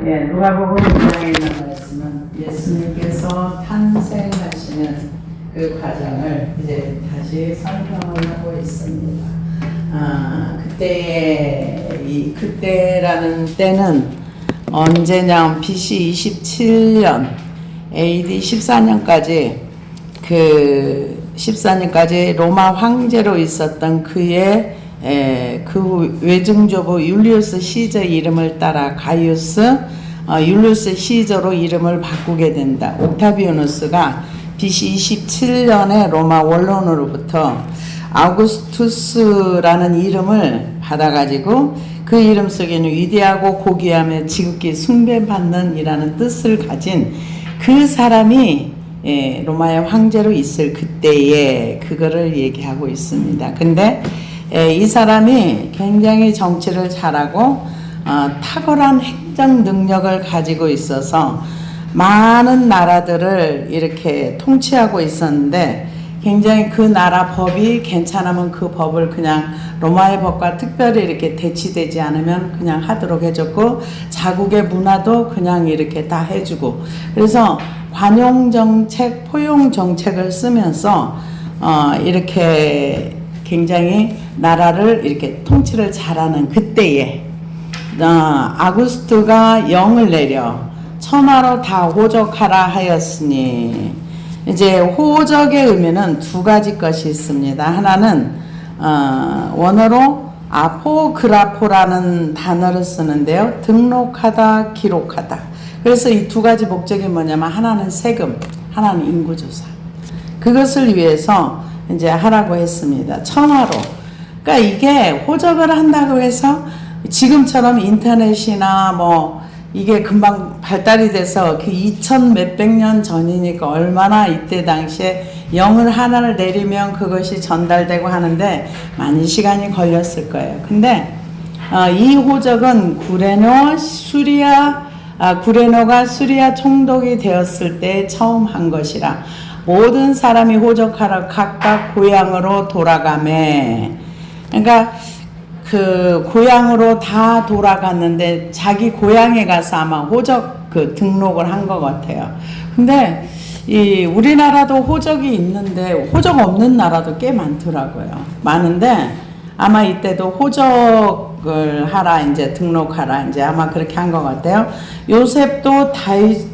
예, 누가복음 2장에 있는 말씀은 예수님께서 탄생하시는 그 과정을 이제 다시 설명을 하고 있습니다. 그때라는 때는 언제냐, BC 27년, AD 14년까지 그 14년까지 로마 황제로 있었던 그의 그 외증조부 율리우스 시저 이름을 따라 가이우스 율리우스 시저로 이름을 바꾸게 된다. 옥타비아누스가 BC 27년에 로마 원론으로부터 아우구스투스라는 이름을 받아가지고 그 이름 속에는 위대하고 고귀하며 지극히 숭배받는 이라는 뜻을 가진 그 사람이 로마의 황제로 있을 그때에 그거를 얘기하고 있습니다. 근데 이 사람이 굉장히 정치를 잘하고 탁월한 행정 능력을 가지고 있어서 많은 나라들을 이렇게 통치하고 있었는데 굉장히 그 나라 법이 괜찮으면 그 법을 그냥 로마의 법과 특별히 이렇게 대치되지 않으면 그냥 하도록 해줬고 자국의 문화도 그냥 이렇게 다 해주고 그래서 관용정책, 포용정책을 쓰면서 이렇게 굉장히 나라를 이렇게 통치를 잘하는 그때에 아구스트가 영을 내려 천하로 다 호적하라 하였으니 이제 호적의 의미는 두 가지 것이 있습니다. 하나는 원어로 아포그라포라는 단어를 쓰는데요. 등록하다, 기록하다. 그래서 이 두 가지 목적이 뭐냐면 하나는 세금, 하나는 인구조사. 그것을 위해서 이제 하라고 했습니다. 천하로. 그러니까 이게 호적을 한다고 해서 지금처럼 인터넷이나 뭐 이게 금방 발달이 돼서 그 2000 몇백 년 전이니까 얼마나 이때 당시에 영을 하나를 내리면 그것이 전달되고 하는데 많이 시간이 걸렸을 거예요. 근데 이 호적은 구레노가 수리아 총독이 되었을 때 처음 한 것이라 모든 사람이 호적하러 각각 고향으로 돌아가매. 그러니까 그 고향으로 다 돌아갔는데 자기 고향에 가서 아마 호적 그 등록을 한 것 같아요. 근데 이 우리나라도 호적이 있는데 호적 없는 나라도 꽤 많더라고요. 많은데 아마 이때도 호적을 하라 이제 등록하라 이제 아마 그렇게 한 것 같아요. 요셉도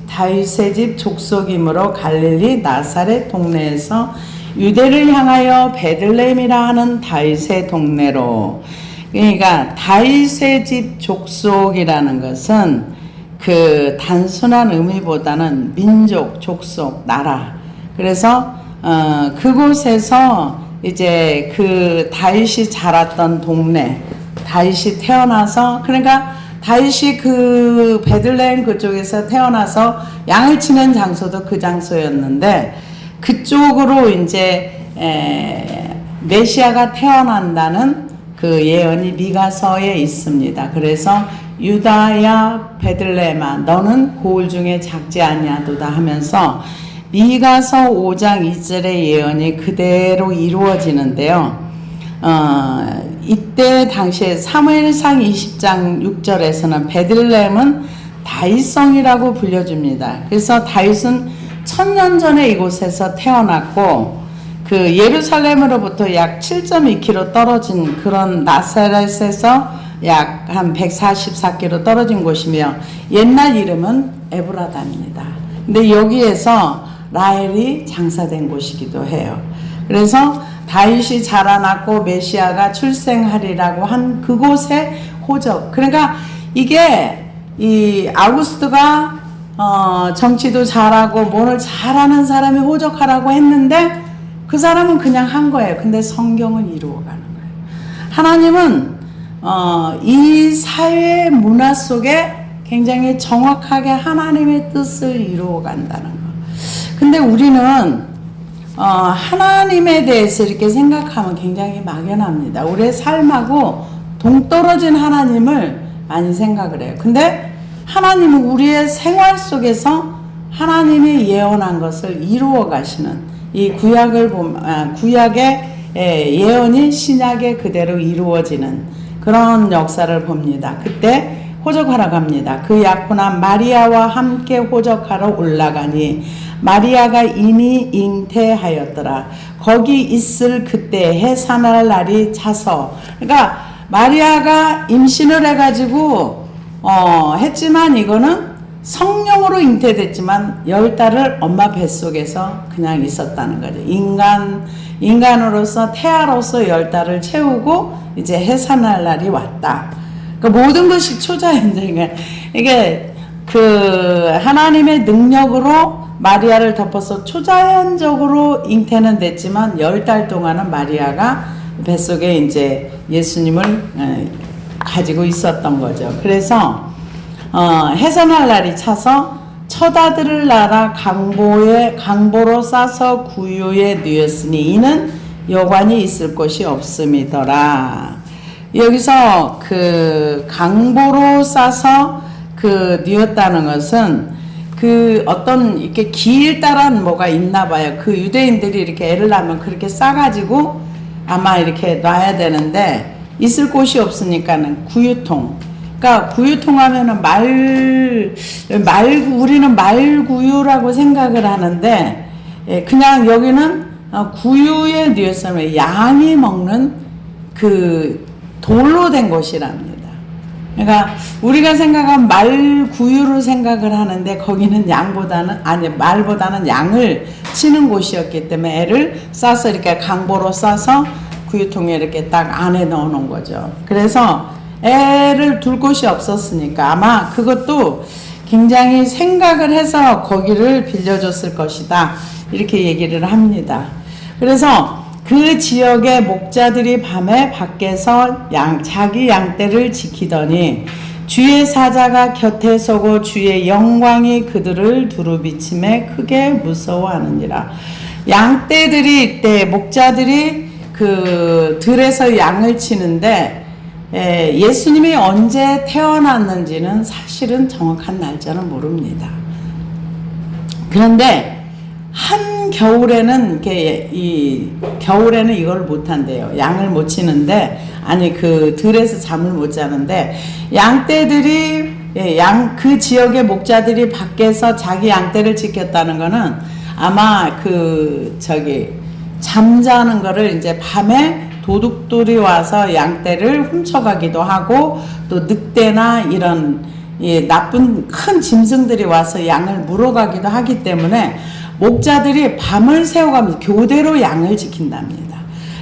다윗의 집 족속이므로 갈릴리 나사렛 동네에서 유대를 향하여 베들레헴이라 하는 다윗의 동네로. 그러니까 다윗의 집 족속이라는 것은 그 단순한 의미보다는 민족, 족속, 나라. 그래서 그곳에서 이제 그 다윗이 자랐던 동네, 다윗이 태어나서 그러니까 다윗이 그 베들레헴 그쪽에서 태어나서 양을 치는 장소도 그 장소였는데 그쪽으로 이제 메시아가 태어난다는 그 예언이 미가서에 있습니다. 그래서 유다야 베들레헴아 너는 고을 중에 작지 아니하도다 하면서 미가서 5장 2절의 예언이 그대로 이루어지는데요. 이때 당시에 사무엘상 20장 6절에서는 베들레헴은 다윗성이라고 불려줍니다. 그래서 다윗은 1000년 전에 이곳에서 태어났고 그 예루살렘으로부터 약 7.2km 떨어진 그런 나사렛에서 약 한 144km 떨어진 곳이며 옛날 이름은 에브라다입니다. 근데 여기에서 라헬이 장사된 곳이기도 해요. 그래서 다윗이 자라났고 메시아가 출생하리라고 한 그곳의 호적. 그러니까 이게 이 아우구스트가 정치도 잘하고 뭐를 잘하는 사람이 호적하라고 했는데 그 사람은 그냥 한 거예요. 근데 성경은 이루어가는 거예요. 하나님은 이 사회 문화 속에 굉장히 정확하게 하나님의 뜻을 이루어간다는 거. 근데 우리는 하나님에 대해서 이렇게 생각하면 굉장히 막연합니다. 우리의 삶하고 동떨어진 하나님을 많이 생각을 해요. 근데 하나님은 우리의 생활 속에서 하나님이 예언한 것을 이루어 가시는 이 구약의 예언이 신약에 그대로 이루어지는 그런 역사를 봅니다. 그때 호적하러 갑니다. 그 약혼한 마리아와 함께 호적하러 올라가니 마리아가 이미 잉태하였더라. 거기 있을 그때 해산할 날이 차서, 그러니까 마리아가 임신을 해가지고 했지만 이거는 성령으로 잉태됐지만 10달을 엄마 뱃속에서 그냥 있었다는 거죠. 인간으로서 태아로서 10달을 채우고 이제 해산할 날이 왔다. 그러니까 모든 것이 초자연적인, 이게 그 하나님의 능력으로 마리아를 덮어서 초자연적으로 잉태는 됐지만 10달 동안은 마리아가 뱃속에 이제 예수님을 가지고 있었던 거죠. 그래서 해산할 날이 차서 처다들을 낳아 강보로 싸서 구유에 누였으니 이는 여관이 있을 곳이 없음이더라. 여기서 그 강보로 싸서 그 누였다는 것은 그 어떤 이렇게 길다란 뭐가 있나 봐요. 그 유대인들이 이렇게 애를 낳으면 그렇게 싸가지고 아마 이렇게 놔야 되는데 있을 곳이 없으니까는 구유통. 그러니까 구유통 하면은 우리는 말구유라고 생각을 하는데, 그냥 여기는 구유에 누였으면 양이 먹는 그 돌로 된 곳이랍니다. 그러니까 우리가 생각한 말구유로 생각을 하는데 거기는 말보다는 양을 치는 곳이었기 때문에 애를 싸서 이렇게 강보로 싸서 구유통에 이렇게 딱 안에 넣어 놓은 거죠. 그래서 애를 둘 곳이 없었으니까 아마 그것도 굉장히 생각을 해서 거기를 빌려줬을 것이다. 이렇게 얘기를 합니다. 그래서 그 지역의 목자들이 밤에 밖에서 자기 양떼를 지키더니 주의 사자가 곁에 서고 주의 영광이 그들을 두루비침에 크게 무서워하느니라. 양떼들이 이때 목자들이 그 들에서 양을 치는데 예수님이 언제 태어났는지는 사실은 정확한 날짜는 모릅니다. 그런데 한 겨울에는 겨울에는 이걸 못 한대요. 양을 못 치는데, 아니 그 들에서 잠을 못 자는데 양떼들이 그 지역의 목자들이 밖에서 자기 양떼를 지켰다는 거는 아마 잠자는 거를 이제 밤에 도둑들이 와서 양떼를 훔쳐가기도 하고 또 늑대나 이런 나쁜 큰 짐승들이 와서 양을 물어가기도 하기 때문에 목자들이 밤을 새워가면서 교대로 양을 지킨답니다.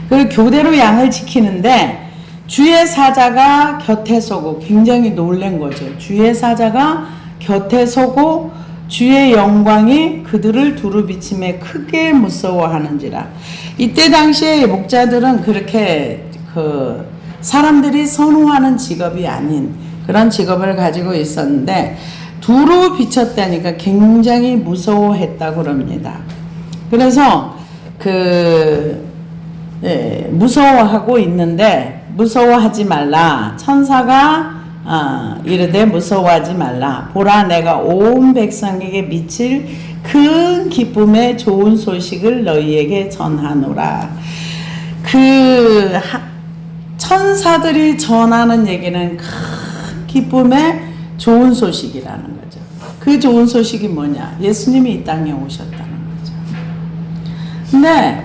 그 교대로 양을 지키는데 주의 사자가 곁에 서고, 굉장히 놀란 거죠. 주의 사자가 곁에 서고 주의 영광이 그들을 두루비침에 크게 무서워하는지라. 이때 당시에 목자들은 그렇게 사람들이 선호하는 직업이 아닌 그런 직업을 가지고 있었는데 두루 비쳤다니까 굉장히 무서워했다고 그럽니다. 그래서 무서워하고 있는데 무서워하지 말라. 천사가 이르되 무서워하지 말라. 보라, 내가 온 백성에게 미칠 큰 기쁨의 좋은 소식을 너희에게 전하노라. 천사들이 전하는 얘기는 큰 기쁨의 좋은 소식이라는 거죠. 그 좋은 소식이 뭐냐? 예수님이 이 땅에 오셨다는 거죠. 근데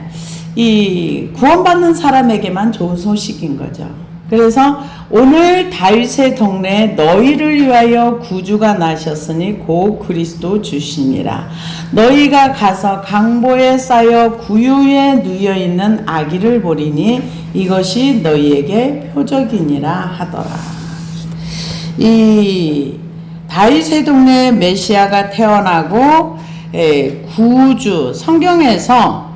이 구원받는 사람에게만 좋은 소식인 거죠. 그래서 오늘 다윗의 동네에 너희를 위하여 구주가 나셨으니 곧 그리스도 주시니라. 너희가 가서 강보에 쌓여 구유에 누여 있는 아기를 보리니 이것이 너희에게 표적이니라 하더라. 이 다윗의 동네에 메시아가 태어나고 구주, 성경에서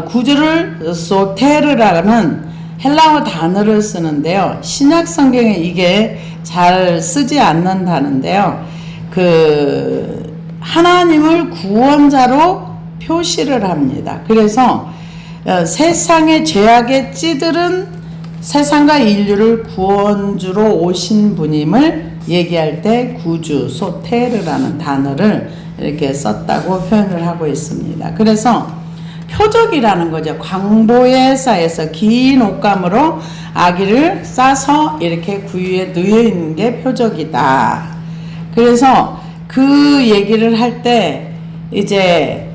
구주를 소테르라는 헬라어 단어를 쓰는데요. 신약 성경에 이게 잘 쓰지 않는 단어인데요. 하나님을 구원자로 표시를 합니다. 그래서 세상의 죄악의 찌들은 세상과 인류를 구원주로 오신 분임을 얘기할 때 구주, 소테르라는 단어를 이렇게 썼다고 표현을 하고 있습니다. 그래서 표적이라는 거죠. 광보의 쌀에서 긴 옷감으로 아기를 싸서 이렇게 구유에 누여 있는 게 표적이다. 그래서 그 얘기를 할 때 이제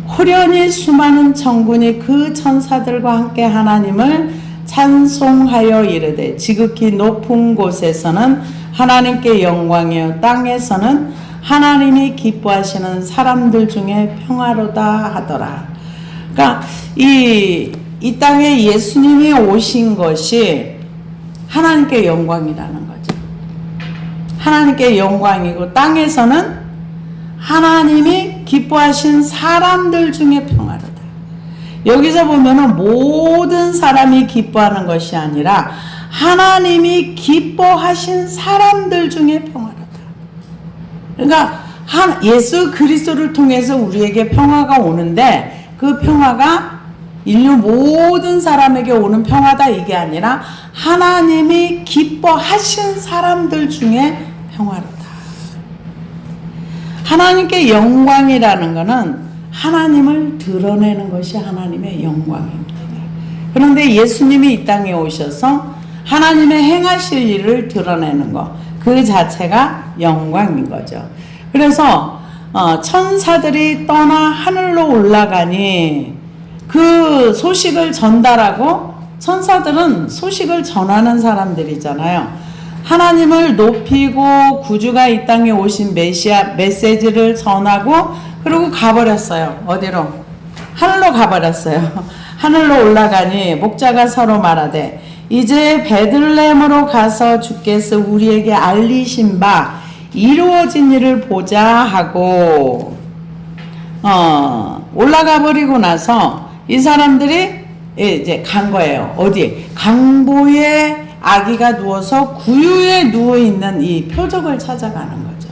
호련히 수많은 천군이 그 천사들과 함께 하나님을 찬송하여 이르되 지극히 높은 곳에서는 하나님께 영광이요 땅에서는 하나님이 기뻐하시는 사람들 중에 평화로다 하더라. 그러니까 이 땅에 예수님이 오신 것이 하나님께 영광이라는 거죠. 하나님께 영광이고 땅에서는 하나님이 기뻐하신 사람들 중에 평화로다. 여기서 보면은 모든 사람이 기뻐하는 것이 아니라 하나님이 기뻐하신 사람들 중에 평화로다. 그러니까 예수 그리스도를 통해서 우리에게 평화가 오는데 그 평화가 인류 모든 사람에게 오는 평화다 이게 아니라 하나님이 기뻐하신 사람들 중에 평화로다. 하나님께 영광이라는 것은 하나님을 드러내는 것이 하나님의 영광입니다. 그런데 예수님이 이 땅에 오셔서 하나님의 행하실 일을 드러내는 것, 그 자체가 영광인 거죠. 그래서 천사들이 떠나 하늘로 올라가니 그 소식을 전달하고, 천사들은 소식을 전하는 사람들이잖아요. 하나님을 높이고 구주가 이 땅에 오신 메시지를 전하고 그리고 가버렸어요. 어디로? 하늘로 가버렸어요. 하늘로 올라가니 목자가 서로 말하되 이제 베들레헴으로 가서 주께서 우리에게 알리신 바 이루어진 일을 보자 하고 올라가 버리고 나서 이 사람들이 이제 간 거예요. 어디? 강보에 아기가 누워서 구유에 누워있는 이 표적을 찾아가는 거죠.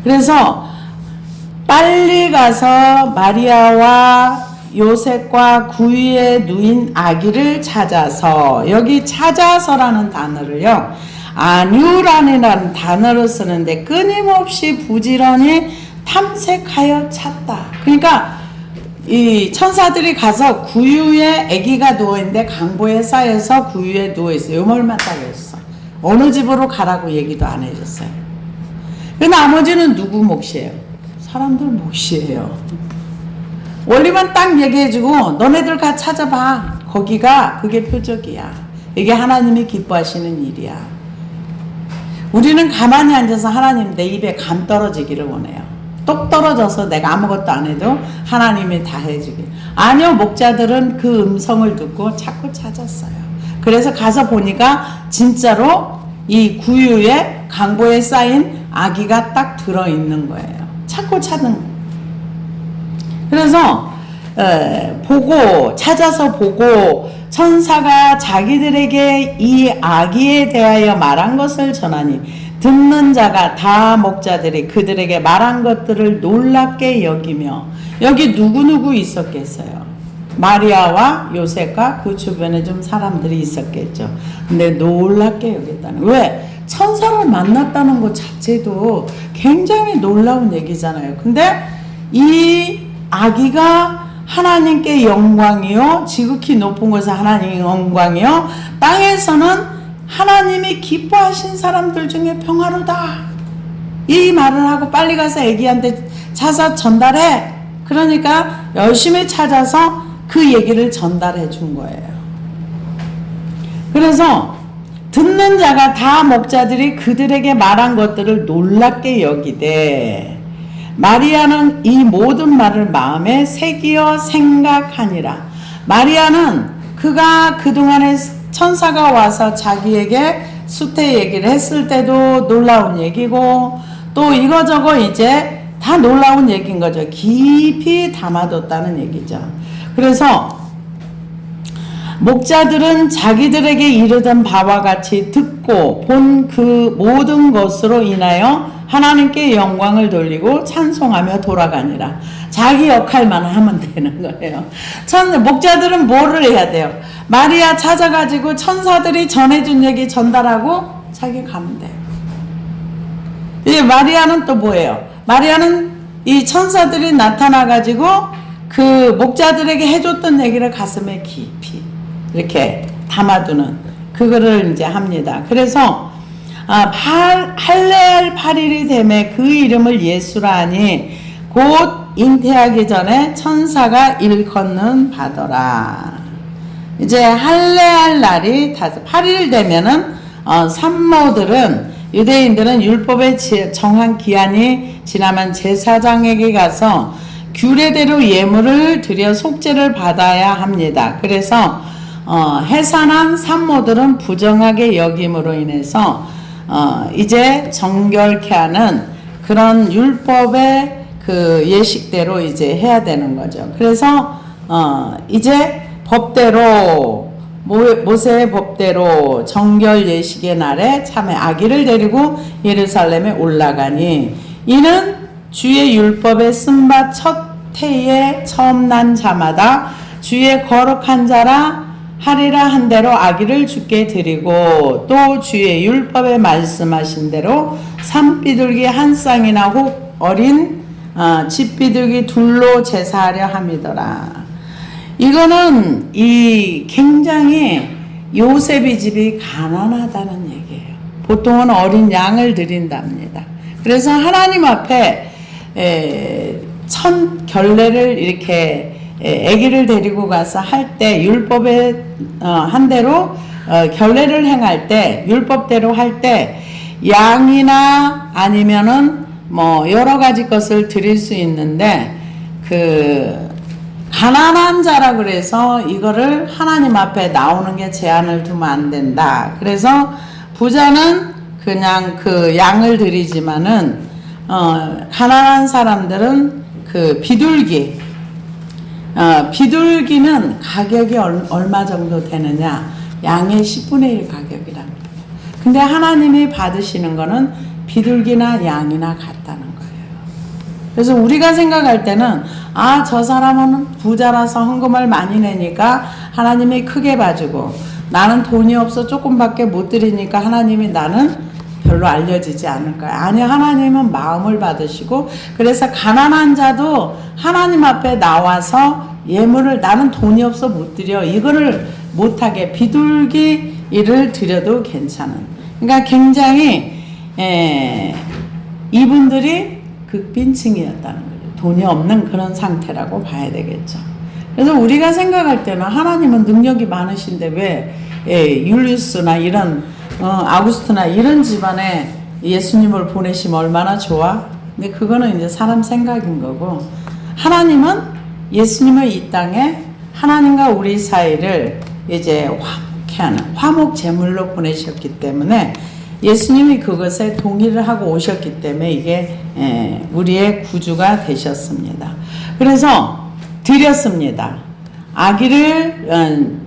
그래서 빨리 가서 마리아와 요셉과 구유에 누인 아기를 찾아서, 여기 찾아서라는 단어를요, 안유란이라는 단어를 쓰는데 끊임없이 부지런히 탐색하여 찾다. 그러니까 이 천사들이 가서 구유에 아기가 누워있는데 강보에 쌓여서 구유에 누워있어요. 요 말만 딱 했어. 어느 집으로 가라고 얘기도 안 해줬어요. 그 나머지는 누구 몫이에요? 사람들 몫이에요. 원리만 딱 얘기해주고 너네들 가 찾아봐. 거기가 그게 표적이야. 이게 하나님이 기뻐하시는 일이야. 우리는 가만히 앉아서 하나님 내 입에 감 떨어지기를 원해요. 똑 떨어져서 내가 아무것도 안 해도 하나님이 다 해주길. 아니요, 목자들은 그 음성을 듣고 자꾸 찾았어요. 그래서 가서 보니까 진짜로 이 구유에 강보에 쌓인 아기가 딱 들어있는 거예요. 자꾸 찾는 거예요. 그래서 찾아서 보고 천사가 자기들에게 이 아기에 대하여 말한 것을 전하니 듣는 자가 다 목자들이 그들에게 말한 것들을 놀랍게 여기며, 여기 누구누구 있었겠어요? 마리아와 요셉과 그 주변에 좀 사람들이 있었겠죠. 근데 놀랍게 여겼다는, 왜? 천사를 만났다는 것 자체도 굉장히 놀라운 얘기잖아요. 근데 이 아기가 하나님께 영광이요, 지극히 높은 곳에 하나님의 영광이요, 땅에서는 하나님이 기뻐하신 사람들 중에 평화로다. 이 말을 하고 빨리 가서 애기한테 찾아 전달해. 그러니까 열심히 찾아서 그 얘기를 전달해 준 거예요. 그래서 듣는 자가 다 목자들이 그들에게 말한 것들을 놀랍게 여기되 마리아는 이 모든 말을 마음에 새기어 생각하니라. 마리아는 그가 그동안에 천사가 와서 자기에게 수태 얘기를 했을 때도 놀라운 얘기고 또 이거저거 이제 다 놀라운 얘기인 거죠. 깊이 담아뒀다는 얘기죠. 그래서 목자들은 자기들에게 이르던 바와 같이 듣고 본 그 모든 것으로 인하여 하나님께 영광을 돌리고 찬송하며 돌아가니라. 자기 역할만 하면 되는 거예요. 목자들은 뭐를 해야 돼요? 마리아 찾아가지고 천사들이 전해준 얘기 전달하고 자기 가면 돼요. 이 마리아는 또 뭐예요? 마리아는 이 천사들이 나타나가지고 그 목자들에게 해줬던 얘기를 가슴에 깊이 이렇게 담아두는 그거를 이제 합니다. 그래서 할례할 8일이 되매 그 이름을 예수라 하니 곧 잉태하기 전에 천사가 일컫는 바더라. 이제 할례할 날이 8일 되면은 산모들은 유대인들은 율법의 정한 기한이 지나면 제사장에게 가서 규례대로 예물을 드려 속죄를 받아야 합니다. 그래서 해산한 산모들은 부정하게 여김으로 인해서 이제 정결케 하는 그런 율법의 그 예식대로 이제 해야 되는 거죠. 그래서 이제 법대로 모세의 법대로 정결 예식의 날에 참에 아기를 데리고 예루살렘에 올라가니 이는 주의 율법에 쓴바 첫 해에 처음 난 자마다 주의 거룩한 자라 하리라 한 대로 아기를 주께 드리고 또 주의 율법에 말씀하신 대로 산비둘기 한 쌍이나 혹 어린 집비둘기 둘로 제사하려 함이더라. 이거는 이 굉장히 요셉의 집이 가난하다는 얘기예요. 보통은 어린 양을 드린답니다. 그래서 하나님 앞에 첫 결례를 이렇게 아기를 데리고 가서 할 때 율법에 한 대로 결례를 행할 때 율법대로 할 때 양이나 아니면은 뭐 여러 가지 것을 드릴 수 있는데 그 가난한 자라 그래서 이거를 하나님 앞에 나오는 게 제한을 두면 안 된다. 그래서 부자는 그냥 그 양을 드리지만은 가난한 사람들은 그 비둘기는 가격이 얼마 정도 되느냐? 양의 10분의 1 가격이랍니다. 근데 하나님이 받으시는 거는 비둘기나 양이나 같다는 거예요. 그래서 우리가 생각할 때는 저 사람은 부자라서 헌금을 많이 내니까 하나님이 크게 봐주고 나는 돈이 없어 조금밖에 못 드리니까 하나님이 나는 별로 알려지지 않을 거야. 아니, 하나님은 마음을 받으시고 그래서 가난한 자도 하나님 앞에 나와서 예물을 나는 돈이 없어 못 드려 이거를 못하게 비둘기 일을 드려도 괜찮은. 그러니까 굉장히 이분들이 극빈층이었다는 거죠. 돈이 없는 그런 상태라고 봐야 되겠죠. 그래서 우리가 생각할 때는 하나님은 능력이 많으신데 왜 율리우스나 이런 아구스트나 이런 집안에 예수님을 보내시면 얼마나 좋아? 근데 그거는 이제 사람 생각인 거고 하나님은 예수님을 이 땅에 하나님과 우리 사이를 이제 화목케 하는 화목 제물로 보내셨기 때문에 예수님이 그것에 동의를 하고 오셨기 때문에 이게 우리의 구주가 되셨습니다. 그래서 드렸습니다. 아기를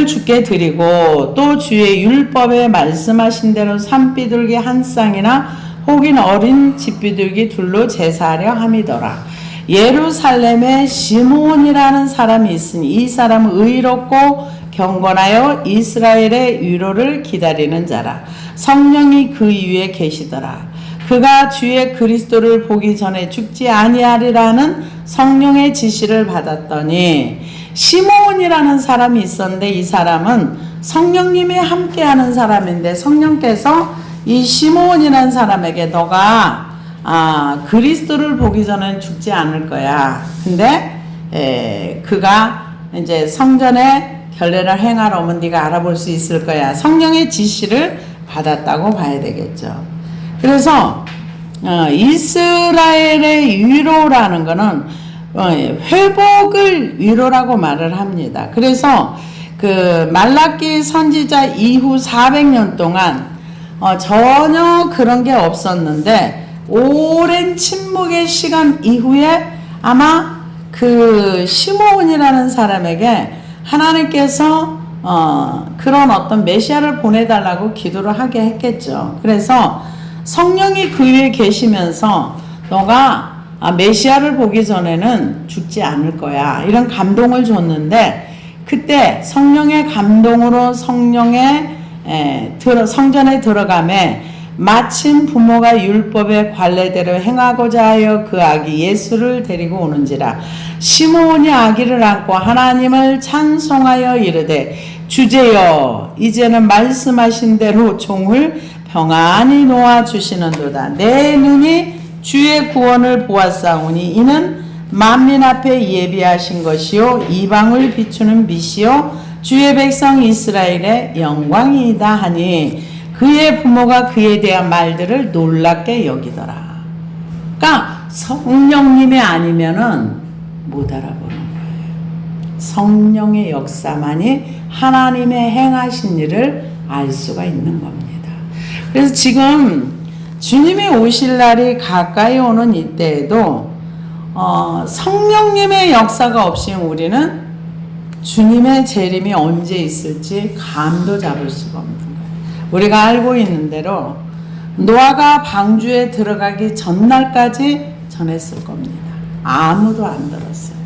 주께 드리고 또 주의 율법에 말씀하신 대로 산비둘기 한 쌍이나 혹은 어린 집비둘기 둘로 제사하려 함이더라. 예루살렘에 시므온이라는 사람이 있으니 이 사람은 의롭고 경건하여 이스라엘의 위로를 기다리는 자라. 성령이 그 위에 계시더라. 그가 주의 그리스도를 보기 전에 죽지 아니하리라는 성령의 지시를 받았더니 시므온이라는 사람이 있었는데 이 사람은 성령님이 함께하는 사람인데 성령께서 이 시므온이라는 사람에게 너가 그리스도를 보기 전엔 죽지 않을 거야. 근데 그가 이제 성전에 결례를 행하러 오면 네가 알아볼 수 있을 거야. 성령의 지시를 받았다고 봐야 되겠죠. 그래서 이스라엘의 위로라는 거는 회복을 위로라고 말을 합니다. 그래서 그 말라기 선지자 이후 400년 동안 전혀 그런 게 없었는데 오랜 침묵의 시간 이후에 아마 그 시므온이라는 사람에게 하나님께서 그런 어떤 메시아를 보내달라고 기도를 하게 했겠죠. 그래서 성령이 그 위에 계시면서 너가 메시아를 보기 전에는 죽지 않을 거야. 이런 감동을 줬는데 그때 성령의 감동으로 성전에 들어가매 마침 부모가 율법의 관례대로 행하고자 하여 그 아기 예수를 데리고 오는지라. 시므온이 아기를 안고 하나님을 찬송하여 이르되 주제여 이제는 말씀하신 대로 종을 평안히 놓아 주시는도다. 내 눈이 주의 구원을 보았사오니 이는 만민 앞에 예비하신 것이요 이방을 비추는 빛이요 주의 백성 이스라엘의 영광이다 하니 그의 부모가 그에 대한 말들을 놀랍게 여기더라. 그러니까 성령님이 아니면은 못 알아보는 거예요. 성령의 역사만이 하나님의 행하신 일을 알 수가 있는 겁니다. 그래서 지금 주님이 오실 날이 가까이 오는 이때에도 성령님의 역사가 없이 우리는 주님의 재림이 언제 있을지 감도 잡을 수가 없는 거예요. 우리가 알고 있는 대로 노아가 방주에 들어가기 전날까지 전했을 겁니다. 아무도 안 들었어요.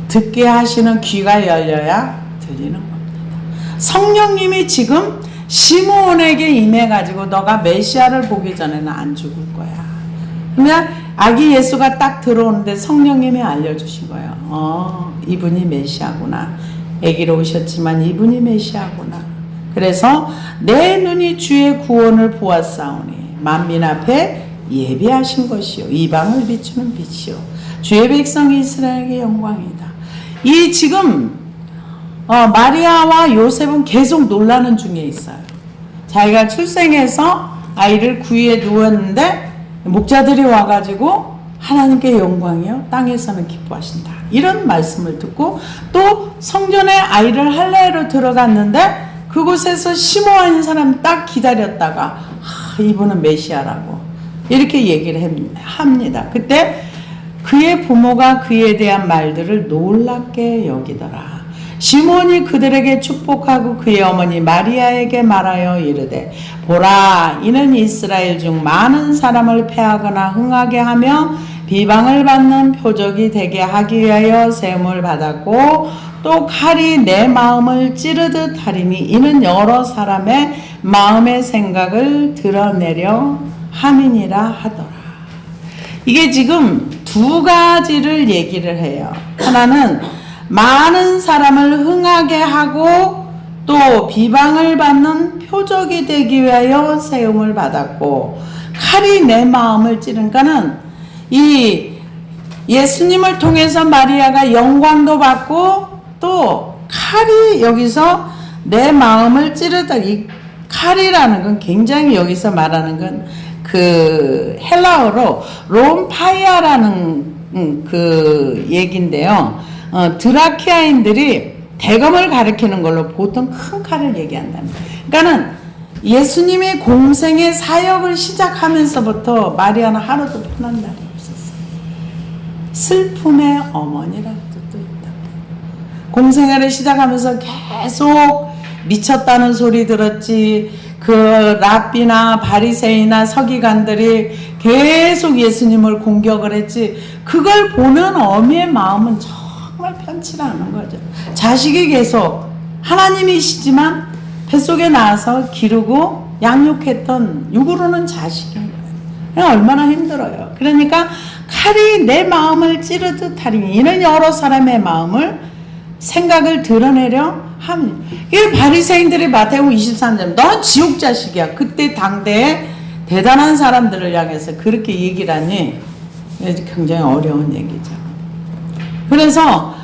듣게 하시는 귀가 열려야 들리는 겁니다. 성령님이 지금 시므온에게 임해가지고 너가 메시아를 보기 전에는 안 죽을 거야. 그냥 아기 예수가 딱 들어오는데 성령님이 알려주신 거예요. 이분이 메시아구나. 아기로 오셨지만 이분이 메시아구나. 그래서 내 눈이 주의 구원을 보았사오니 만민 앞에 예비하신 것이요 이방을 비추는 빛이요 주의 백성 이스라엘의 영광이다. 이 지금 마리아와 요셉은 계속 놀라는 중에 있어요. 자기가 출생해서 아이를 구유에 누웠는데 목자들이 와가지고 하나님께 영광이요 땅에서는 기뻐하신다 이런 말씀을 듣고 또 성전에 아이를 할례로 들어갔는데 그곳에서 시므온인 사람이 딱 기다렸다가 이분은 메시아라고 이렇게 얘기를 합니다. 그때 그의 부모가 그에 대한 말들을 놀랍게 여기더라. 시므온이 그들에게 축복하고 그의 어머니 마리아에게 말하여 이르되 보라 이는 이스라엘 중 많은 사람을 패하거나 흥하게 하며 비방을 받는 표적이 되게 하기 위하여 세움을 받았고 또 칼이 내 마음을 찌르듯 하리니 이는 여러 사람의 마음의 생각을 드러내려 함이니라 하더라. 이게 지금 두 가지를 얘기를 해요. 하나는 많은 사람을 흥하게 하고 또 비방을 받는 표적이 되기 위하여 세움을 받았고 칼이 내 마음을 찌르니까는 이 예수님을 통해서 마리아가 영광도 받고 또 칼이 여기서 내 마음을 찌르다. 이 칼이라는 건 굉장히 여기서 말하는 건 그 헬라어로 롬파이아라는 그 얘기인데요. 드라키아인들이 대검을 가리키는 걸로 보통 큰 칼을 얘기한답니다. 그러니까는 예수님이 공생의 사역을 시작하면서부터 마리아는 하루도 편한 날이 없었어요. 슬픔의 어머니라는 뜻도 있다. 공생애를 시작하면서 계속 미쳤다는 소리 들었지. 그 랍비나 바리새이나 서기관들이 계속 예수님을 공격을 했지. 그걸 보는 어미의 마음은 정말 편치 않은 거죠. 자식이 계속 하나님이시지만 뱃속에 나와서 기르고 양육했던 육으로는 자식인 거예요. 얼마나 힘들어요. 그러니까 칼이 내 마음을 찌르듯 하리니 이는 여러 사람의 마음을 생각을 드러내려 함. 이 바리새인들이 마태복음 23장 넌 지옥 자식이야. 그때 당대에 대단한 사람들을 향해서 그렇게 얘기를 하니 굉장히 어려운 얘기죠. 그래서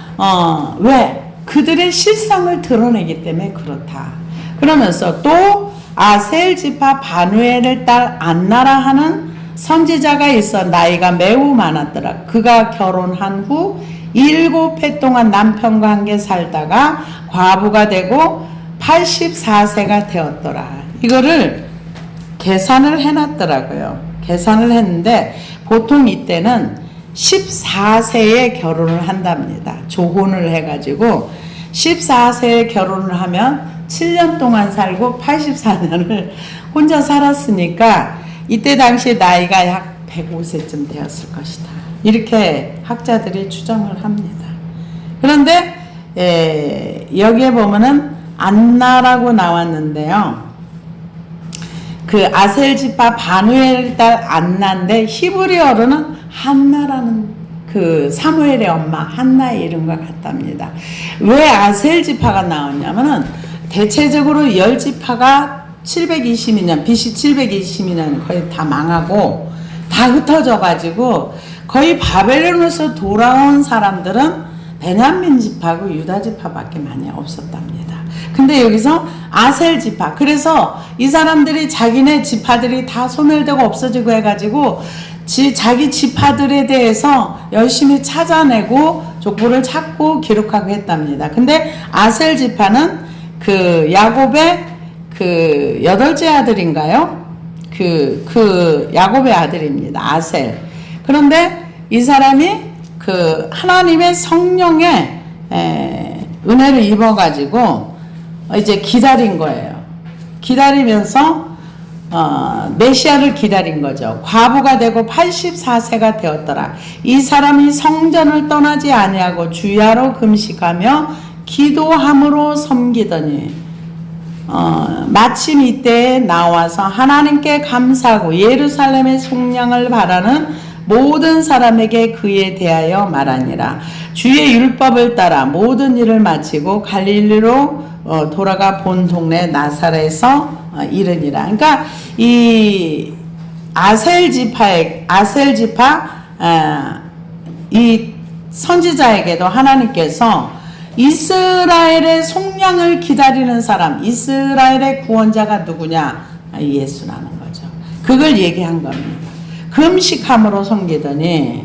왜? 그들의 실상을 드러내기 때문에 그렇다. 그러면서 또 아셀 지파 바누엘의 딸 안나라 하는 선지자가 있어 나이가 매우 많았더라. 그가 결혼한 후 7해 동안 남편과 함께 살다가 과부가 되고 84세가 되었더라. 이거를 계산을 해놨더라고요. 계산을 했는데 보통 이때는 14세에 결혼을 한답니다. 조혼을 해가지고 14세에 결혼을 하면 7년 동안 살고 84년을 혼자 살았으니까 이때 당시 나이가 약 105세쯤 되었을 것이다. 이렇게 학자들이 추정을 합니다. 그런데 여기에 보면은 안나라고 나왔는데요. 그 아셀 지파 바누엘의 딸 안나인데 히브리어로는 한나라는 그 사무엘의 엄마 한나의 이름과 같답니다. 왜 아셀 지파가 나왔냐면은 대체적으로 10지파가 722년 BC 722년 거의 다 망하고 다 흩어져 가지고 거의 바벨론에서 돌아온 사람들은 베냐민 지파고 유다 지파밖에 많이 없었답니다. 근데 여기서 아셀 지파, 그래서 이 사람들이 자기네 지파들이 다 소멸되고 없어지고 해가지고 자기 지파들에 대해서 열심히 찾아내고 족보를 찾고 기록하고 했답니다. 근데 아셀 지파는 그 야곱의 그 8째 아들인가요? 그 야곱의 아들입니다. 아셀. 그런데 이 사람이 그 하나님의 성령의 은혜를 입어가지고 이제 기다린 거예요. 기다리면서 메시아를 기다린 거죠. 과부가 되고 84세가 되었더라. 이 사람이 성전을 떠나지 아니하고 주야로 금식하며 기도함으로 섬기더니 마침 이때에 나와서 하나님께 감사하고 예루살렘의 속량을 바라는 모든 사람에게 그에 대하여 말하니라. 주의 율법을 따라 모든 일을 마치고 갈릴리로 돌아가 본 동네 나사렛에서 이르니라. 그러니까 이 아셀 지파 이 선지자에게도 하나님께서 이스라엘의 속량을 기다리는 사람, 이스라엘의 구원자가 누구냐? 예수라는 거죠. 그걸 얘기한 겁니다. 금식함으로 섬기더니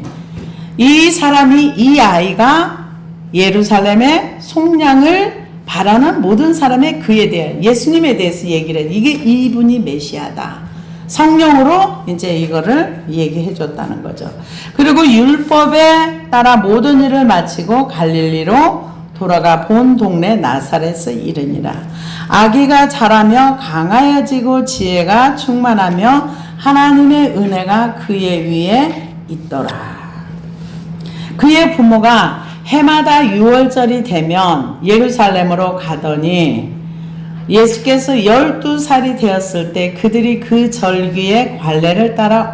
이 사람이, 이 아이가 예루살렘의 속량을 바라는 모든 사람의 그에 대해 예수님에 대해서 얘기를 해. 이게 이분이 메시아다. 성령으로 이제 이거를 얘기해 줬다는 거죠. 그리고 율법에 따라 모든 일을 마치고 갈릴리로 돌아가 본 동네 나사렛에 이르니라. 아기가 자라며 강하여지고 지혜가 충만하며 하나님의 은혜가 그의 위에 있더라. 그의 부모가 해마다 6월절이 되면 예루살렘으로 가더니 예수께서 12살이 되었을 때 그들이 그 절기에 관례를 따라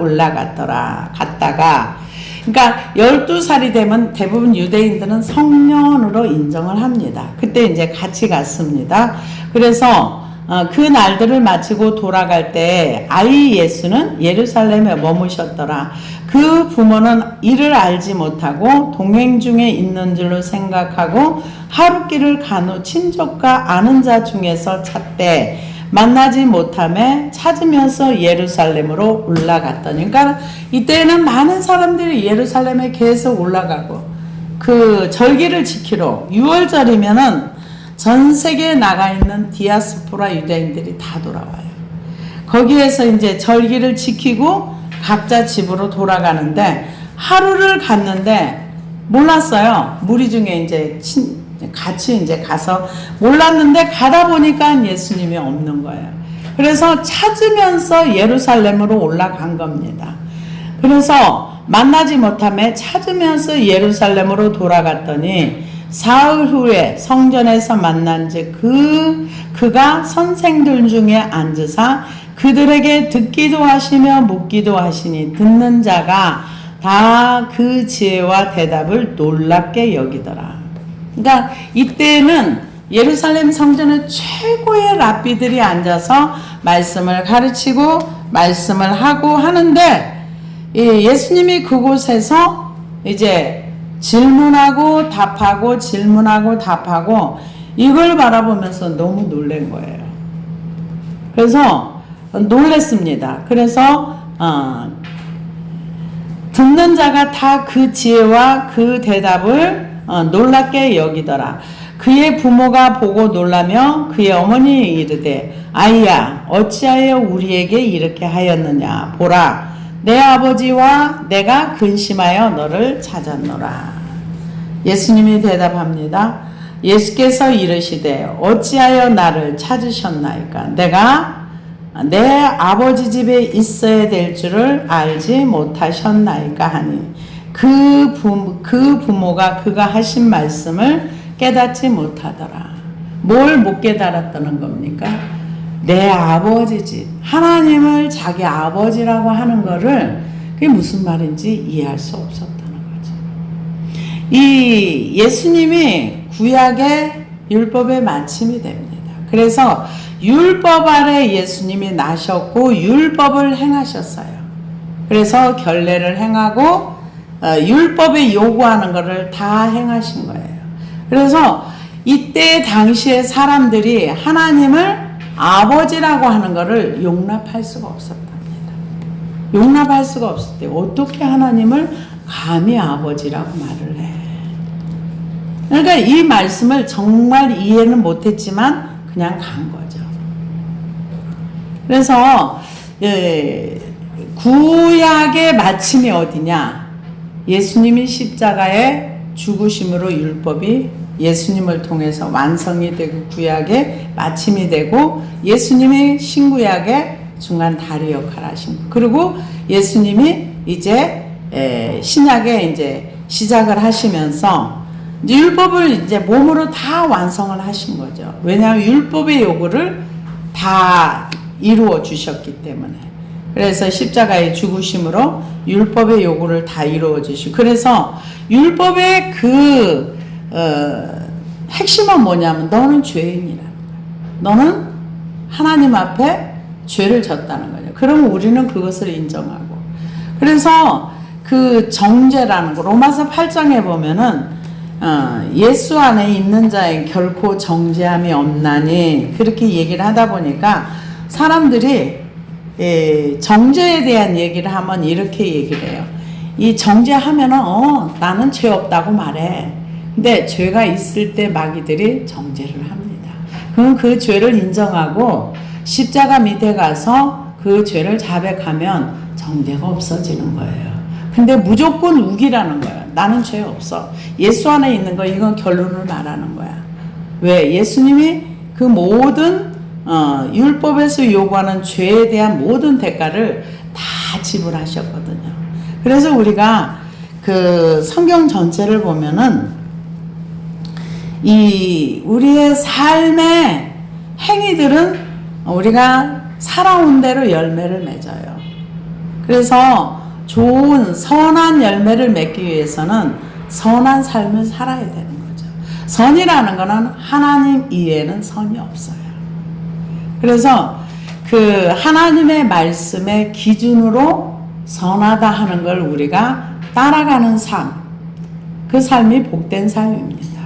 갔다가 그러니까 12살이 되면 대부분 유대인들은 성년으로 인정을 합니다. 그때 이제 같이 갔습니다. 그래서 그 날들을 마치고 돌아갈 때 아이 예수는 예루살렘에 머무셨더라. 그 부모는 이를 알지 못하고 동행 중에 있는 줄로 생각하고 하루길을 간 후 친족과 아는 자 중에서 찾되 만나지 못하며 찾으면서 예루살렘으로 올라갔더니, 그러니까 이때는 많은 사람들이 예루살렘에 계속 올라가고 그 절기를 지키러 6월절이면은 전 세계에 나가 있는 디아스포라 유대인들이 다 돌아와요. 거기에서 이제 절기를 지키고 각자 집으로 돌아가는데 하루를 갔는데 몰랐어요. 무리 중에 이제 같이 이제 가서 몰랐는데 가다 보니까 예수님이 없는 거예요. 그래서 찾으면서 예루살렘으로 올라간 겁니다. 그래서 만나지 못하며 찾으면서 예루살렘으로 돌아갔더니 사흘 후에 성전에서 만난즉 그가 선생들 중에 앉으사 그들에게 듣기도 하시며 묻기도 하시니 듣는 자가 다 그 지혜와 대답을 놀랍게 여기더라. 그러니까 이때는 예루살렘 성전에 최고의 랍비들이 앉아서 말씀을 가르치고 말씀을 하고 하는데 예수님이 그곳에서 이제 질문하고 답하고 질문하고 답하고 이걸 바라보면서 너무 놀란 거예요. 그래서 놀랬습니다. 그래서 듣는 자가 다 그 지혜와 그 대답을 놀랍게 여기더라. 그의 부모가 보고 놀라며 그의 어머니 이르되 아이야 어찌하여 우리에게 이렇게 하였느냐 보라 내 아버지와 내가 근심하여 너를 찾았노라. 예수님이 대답합니다. 예수께서 이르시되 어찌하여 나를 찾으셨나이까 내가 내 아버지 집에 있어야 될 줄을 알지 못하셨나이까 하니 그 부모가 그가 하신 말씀을 깨닫지 못하더라. 뭘 못 깨달았다는 겁니까? 내 아버지지. 하나님을 자기 아버지라고 하는 거를 그게 무슨 말인지 이해할 수 없었다는 거죠. 이 예수님이 구약의 율법의 마침이 됩니다. 그래서 율법 아래 예수님이 나셨고 율법을 행하셨어요. 그래서 결례를 행하고 율법에 요구하는 것을 다 행하신 거예요. 그래서 이때 당시에 사람들이 하나님을 아버지라고 하는 것을 용납할 수가 없었답니다. 용납할 수가 없을 때 어떻게 하나님을 감히 아버지라고 말을 해. 그러니까 이 말씀을 정말 이해는 못했지만 그냥 간 거죠. 그래서 구약의 마침이 어디냐? 예수님이 십자가에 죽으심으로 율법이 예수님을 통해서 완성이 되고 구약의 마침이 되고 예수님이 신구약의 중간 다리 역할을 하신 거. 그리고 예수님이 이제 신약에 이제 시작을 하시면서 이제 율법을 이제 몸으로 다 완성을 하신 거죠. 왜냐하면 율법의 요구를 다 이루어 주셨기 때문에. 그래서 십자가의 죽으심으로 율법의 요구를 다 이루어 주시고, 그래서 율법의 핵심은 뭐냐면 너는 죄인이라. 너는 하나님 앞에 죄를 졌다는 거죠. 그러면 우리는 그것을 인정하고. 그래서 그 정죄라는 거 로마서 8장에 보면은 예수 안에 있는 자에 결코 정죄함이 없나니 그렇게 얘기를 하다 보니까 사람들이 정죄에 대한 얘기를 하면 이렇게 얘기를 해요. 이 정죄하면은 나는 죄 없다고 말해. 근데 죄가 있을 때 마귀들이 정죄를 합니다. 그럼 그 죄를 인정하고 십자가 밑에 가서 그 죄를 자백하면 정죄가 없어지는 거예요. 근데 무조건 우기라는 거예요. 나는 죄 없어. 예수 안에 있는 거, 이건 결론을 말하는 거야. 왜? 예수님이 그 모든 율법에서 요구하는 죄에 대한 모든 대가를 다 지불하셨거든요. 그래서 우리가 그 성경 전체를 보면은 이 우리의 삶의 행위들은 우리가 살아온 대로 열매를 맺어요. 그래서 좋은 선한 열매를 맺기 위해서는 선한 삶을 살아야 되는 거죠. 선이라는 것은 하나님 이외에는 선이 없어요. 그래서 그 하나님의 말씀의 기준으로 선하다 하는 걸 우리가 따라가는 삶, 그 삶이 복된 삶입니다.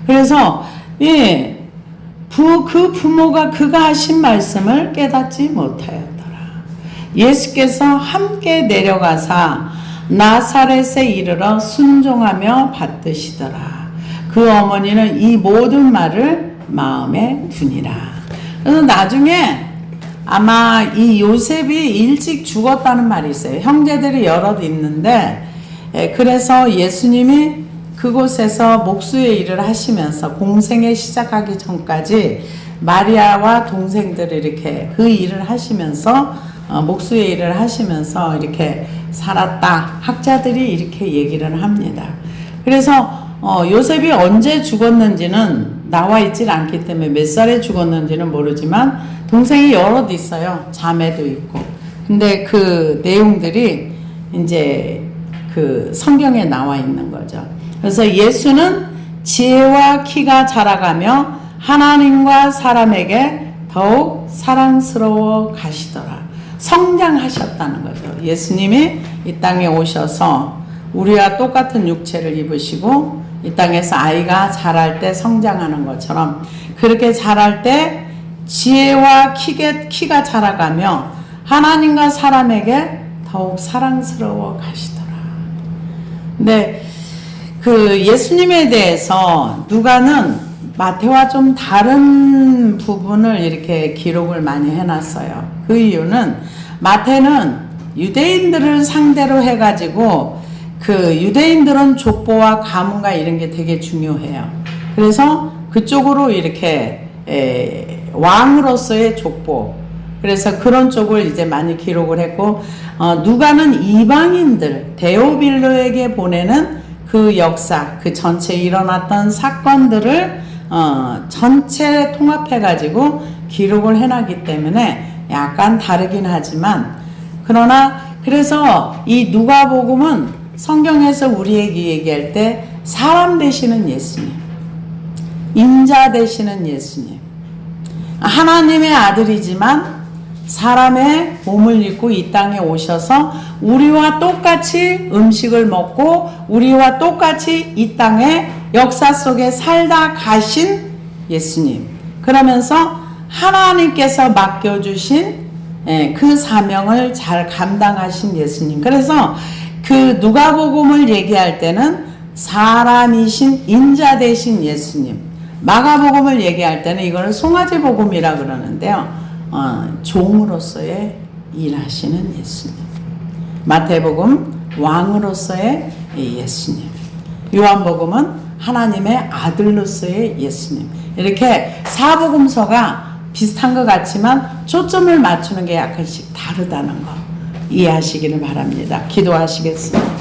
그래서 그 부모가 그가 하신 말씀을 깨닫지 못하였더라. 예수께서 함께 내려가사 나사렛에 이르러 순종하며 받드시더라. 그 어머니는 이 모든 말을 마음에 두니라. 그래서 나중에 아마 이 요셉이 일찍 죽었다는 말이 있어요. 형제들이 여럿 있는데 그래서 예수님이 그곳에서 목수의 일을 하시면서 공생에 시작하기 전까지 마리아와 동생들이 이렇게 그 일을 하시면서 목수의 일을 하시면서 이렇게 살았다. 학자들이 이렇게 얘기를 합니다. 그래서 요셉이 언제 죽었는지는 나와 있질 않기 때문에 몇 살에 죽었는지는 모르지만 동생이 여럿 있어요. 자매도 있고. 근데 그 내용들이 이제 그 성경에 나와 있는 거죠. 그래서 예수는 지혜와 키가 자라가며 하나님과 사람에게 더욱 사랑스러워 가시더라. 성장하셨다는 거죠. 예수님이 이 땅에 오셔서 우리와 똑같은 육체를 입으시고 이 땅에서 아이가 자랄 때 성장하는 것처럼 그렇게 자랄 때 지혜와 키가 자라가며 하나님과 사람에게 더욱 사랑스러워 가시더라. 근데 그 예수님에 대해서 누가는 마태와 좀 다른 부분을 이렇게 기록을 많이 해놨어요. 그 이유는 마태는 유대인들을 상대로 해가지고 그 유대인들은 족보와 가문과 이런 게 되게 중요해요. 그래서 그쪽으로 이렇게 왕으로서의 족보, 그래서 그런 쪽을 이제 많이 기록을 했고 누가는 이방인들 데오빌로에게 보내는 그 역사, 그 전체 일어났던 사건들을 전체 통합해 가지고 기록을 해놨기 때문에 약간 다르긴 하지만, 그러나 그래서 이 누가복음은 성경에서 우리에게 얘기할 때 사람 되시는 예수님, 인자 되시는 예수님, 하나님의 아들이지만 사람의 몸을 입고 이 땅에 오셔서 우리와 똑같이 음식을 먹고 우리와 똑같이 이 땅의 역사 속에 살다 가신 예수님. 그러면서 하나님께서 맡겨주신 그 사명을 잘 감당하신 예수님. 그래서 그 누가복음을 얘기할 때는 사람이신 인자 되신 예수님, 마가복음을 얘기할 때는 이거를 송아지 복음이라 그러는데요, 종으로서의 일하시는 예수님, 마태복음 왕으로서의 예수님, 요한복음은 하나님의 아들로서의 예수님. 이렇게 사복음서가 비슷한 것 같지만 초점을 맞추는 게 약간씩 다르다는 거 이해하시기를 바랍니다. 기도하시겠습니다.